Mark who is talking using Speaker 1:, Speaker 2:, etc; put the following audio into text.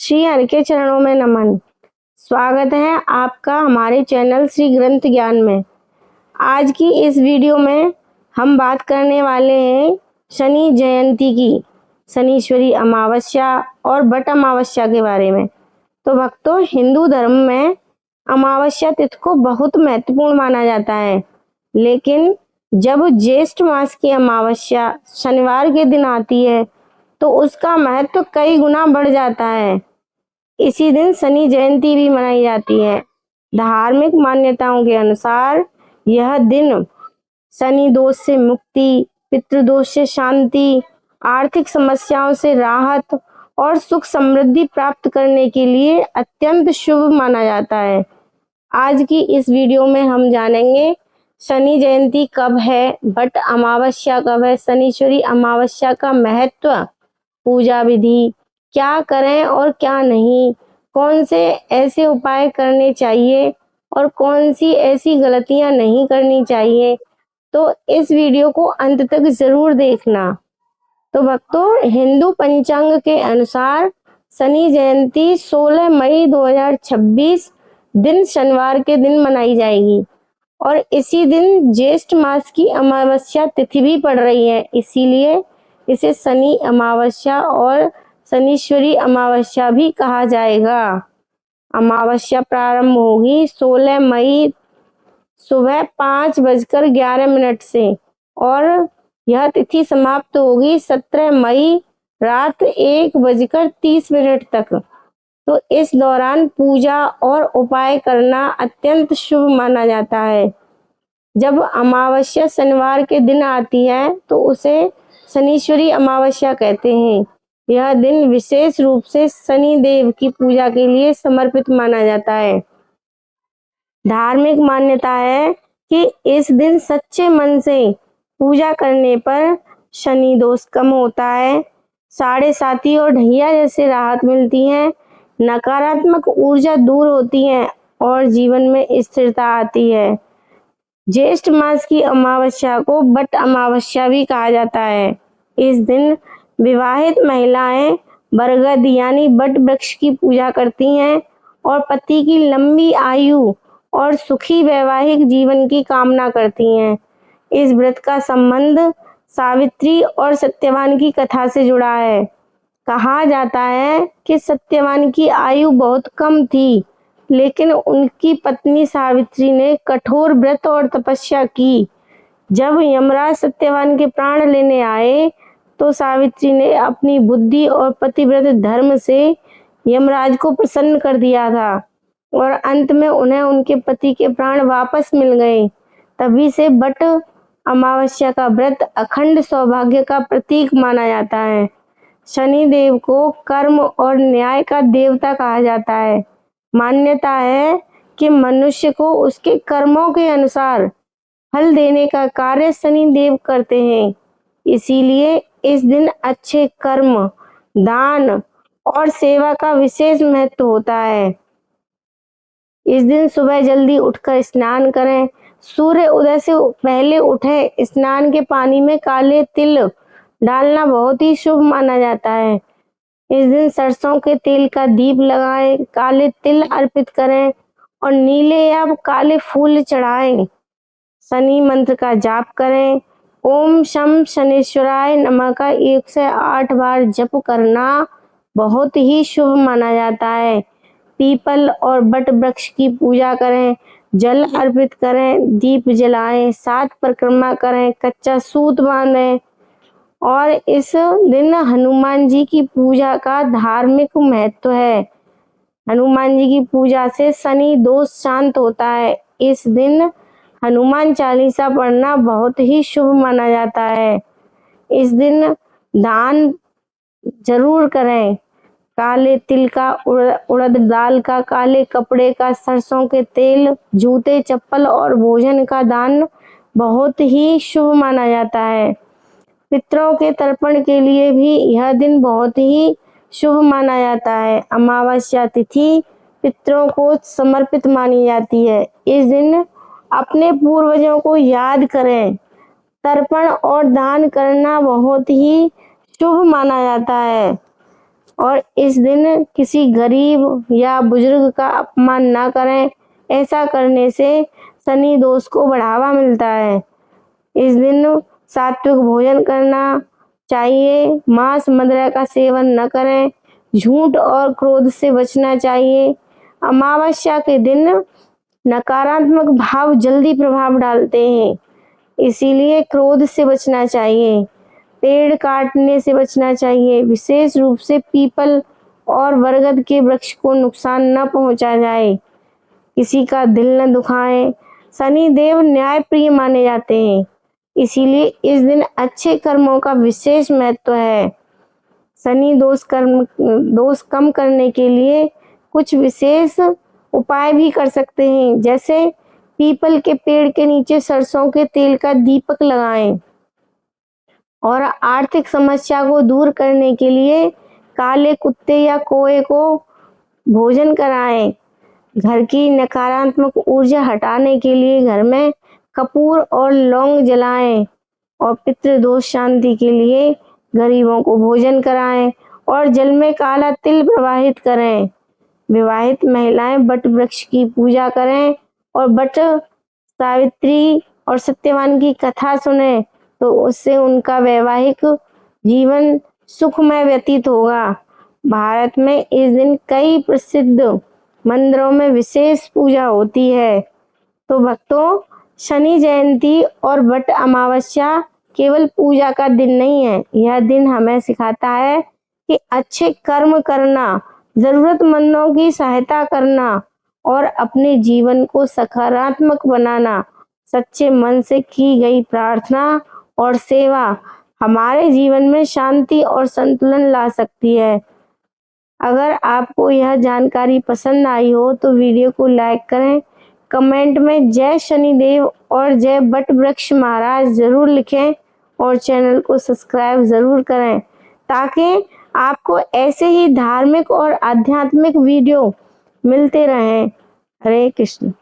Speaker 1: श्री हरि के चरणों में नमन। स्वागत है आपका हमारे चैनल श्री ग्रंथ ज्ञान में। आज की इस वीडियो में हम बात करने वाले हैं शनि जयंती की, शनीश्वरी अमावस्या और बट अमावस्या के बारे में। तो भक्तों, हिंदू धर्म में अमावस्या तिथि को बहुत महत्वपूर्ण माना जाता है, लेकिन जब ज्येष्ठ मास की अमावस्या शनिवार के दिन आती है तो उसका महत्व कई गुना बढ़ जाता है। इसी दिन शनि जयंती भी मनाई जाती है। धार्मिक मान्यताओं के अनुसार यह दिन शनि दोष से मुक्ति, पितृदोष से शांति, आर्थिक समस्याओं से राहत और सुख समृद्धि प्राप्त करने के लिए अत्यंत शुभ माना जाता है। आज की इस वीडियो में हम जानेंगे शनि जयंती कब है, बट अमावस्या कब है, शनीश्वरी अमावस्या का महत्व, पूजा विधि, क्या करें और क्या नहीं, कौन से ऐसे उपाय करने चाहिए और कौन सी ऐसी गलतियां नहीं करनी चाहिए। तो इस वीडियो को अंत तक जरूर देखना। तो भक्तों, हिंदू पंचांग के अनुसार शनि जयंती 16 मई 2026 दिन शनिवार के दिन मनाई जाएगी और इसी दिन ज्येष्ठ मास की अमावस्या तिथि भी पड़ रही है, इसीलिए इसे शनि अमावस्या और शनीश्वरी अमावस्या भी कहा जाएगा। अमावस्या प्रारंभ होगी 16 मई सुबह 5:11 से और यह तिथि समाप्त होगी 17 मई रात 1:30 तक। तो इस दौरान पूजा और उपाय करना अत्यंत शुभ माना जाता है। जब अमावस्या शनिवार के दिन आती है तो उसे शनीश्वरी अमावस्या कहते हैं। यह दिन विशेष रूप से शनि देव की पूजा के लिए समर्पित माना जाता है। धार्मिक मान्यता है कि इस दिन सच्चे मन से पूजा करने पर शनि दोष कम होता है, साढ़े साती और ढैया जैसे राहत मिलती है, नकारात्मक ऊर्जा दूर होती है और जीवन में स्थिरता आती है। ज्येष्ठ मास की अमावस्या को बट अमावस्या भी कहा जाता है। इस दिन विवाहित महिलाएं बरगद यानी बट वृक्ष की पूजा करती हैं और पति की लंबी आयु और सुखी वैवाहिक जीवन की कामना करती हैं। इस व्रत का संबंध सावित्री और सत्यवान की कथा से जुड़ा है। कहा जाता है कि सत्यवान की आयु बहुत कम थी, लेकिन उनकी पत्नी सावित्री ने कठोर व्रत और तपस्या की। जब यमराज सत्यवान के प्राण लेने आए तो सावित्री ने अपनी बुद्धि और पतिव्रत धर्म से यमराज को प्रसन्न कर दिया था और अंत में उन्हें उनके पति के प्राण वापस मिल गए। तभी से बट अमावस्या का व्रत अखंड सौभाग्य का प्रतीक माना जाता है। शनि देव को कर्म और न्याय का देवता कहा जाता है। मान्यता है कि मनुष्य को उसके कर्मों के अनुसार फल देने का कार्य शनि देव करते हैं, इसीलिए इस दिन अच्छे कर्म, दान और सेवा का विशेष महत्व होता है। इस दिन सुबह जल्दी उठकर स्नान करें, सूर्य उदय से पहले उठें। स्नान के पानी में काले तिल डालना बहुत ही शुभ माना जाता है। इस दिन सरसों के तेल का दीप लगाएं, काले तिल अर्पित करें और नीले या काले फूल चढ़ाएं। शनि मंत्र का जाप करें। ओम शम शनेश्वराय नमः का 108 बार जप करना बहुत ही शुभ माना जाता है। पीपल और बट वृक्ष की पूजा करें, जल अर्पित करें, दीप जलाएं, 7 परिक्रमा करें, कच्चा सूत बांधें और इस दिन हनुमान जी की पूजा का धार्मिक महत्व है। हनुमान जी की पूजा से शनि दोष शांत होता है। इस दिन हनुमान चालीसा पढ़ना बहुत ही शुभ माना जाता है। इस दिन दान जरूर करें। काले तिल का, उड़द दाल का, काले कपड़े का, सरसों के तेल, जूते, चप्पल और भोजन का दान बहुत ही शुभ माना जाता है। पितरों के तर्पण के लिए भी यह दिन बहुत ही शुभ माना जाता है। अमावस्या तिथि पितरों को समर्पित मानी जाती है। इस दिन अपने पूर्वजों को याद करें। तर्पण और दान करना बहुत ही शुभ माना जाता है और इस दिन किसी गरीब या बुजुर्ग का अपमान ना करें। ऐसा करने से शनि दोष को बढ़ावा मिलता है। इस दिन सात्विक भोजन करना चाहिए, मांस मदिरा का सेवन न करें, झूठ और क्रोध से बचना चाहिए। अमावस्या के दिन नकारात्मक भाव जल्दी प्रभाव डालते हैं, इसीलिए क्रोध से बचना चाहिए। पेड़ काटने से बचना चाहिए, विशेष रूप से पीपल और बरगद के वृक्ष को नुकसान न पहुंचा जाए। किसी का दिल न दुखाएं। शनि देव न्यायप्रिय माने जाते हैं, इसीलिए इस दिन अच्छे कर्मों का विशेष महत्व है। शनि दोष कम करने के लिए कुछ विशेष उपाय भी कर सकते हैं, जैसे पीपल के पेड़ के नीचे सरसों के तेल का दीपक लगाएं और आर्थिक समस्या को दूर करने के लिए काले कुत्ते या कौवे को भोजन कराएं। घर की नकारात्मक ऊर्जा हटाने के लिए घर में कपूर और लौंग जलाएं और पितृदोष शांति के लिए गरीबों को भोजन कराएं और जल में काला तिल प्रवाहित करें। विवाहित महिलाएं बट वृक्ष की पूजा करें और बट सावित्री और सत्यवान की कथा सुने, तो उससे उनका वैवाहिक जीवन सुखमय व्यतीत होगा। भारत में इस दिन कई प्रसिद्ध मंदिरों में विशेष पूजा होती है। तो भक्तों, शनि जयंती और बट अमावस्या केवल पूजा का दिन नहीं है, यह दिन हमें सिखाता है कि अच्छे कर्म करना, जरूरतमंदों की सहायता करना और अपने जीवन को सकारात्मक बनाना। सच्चे मन से की गई प्रार्थना और सेवा हमारे जीवन में शांति और संतुलन ला सकती है। अगर आपको यह जानकारी पसंद आई हो तो वीडियो को लाइक करें, कमेंट में जय शनिदेव और जय बट वृक्ष महाराज जरूर लिखें और चैनल को सब्सक्राइब जरूर करें, ताकि आपको ऐसे ही धार्मिक और आध्यात्मिक वीडियो मिलते रहें। हरे कृष्ण।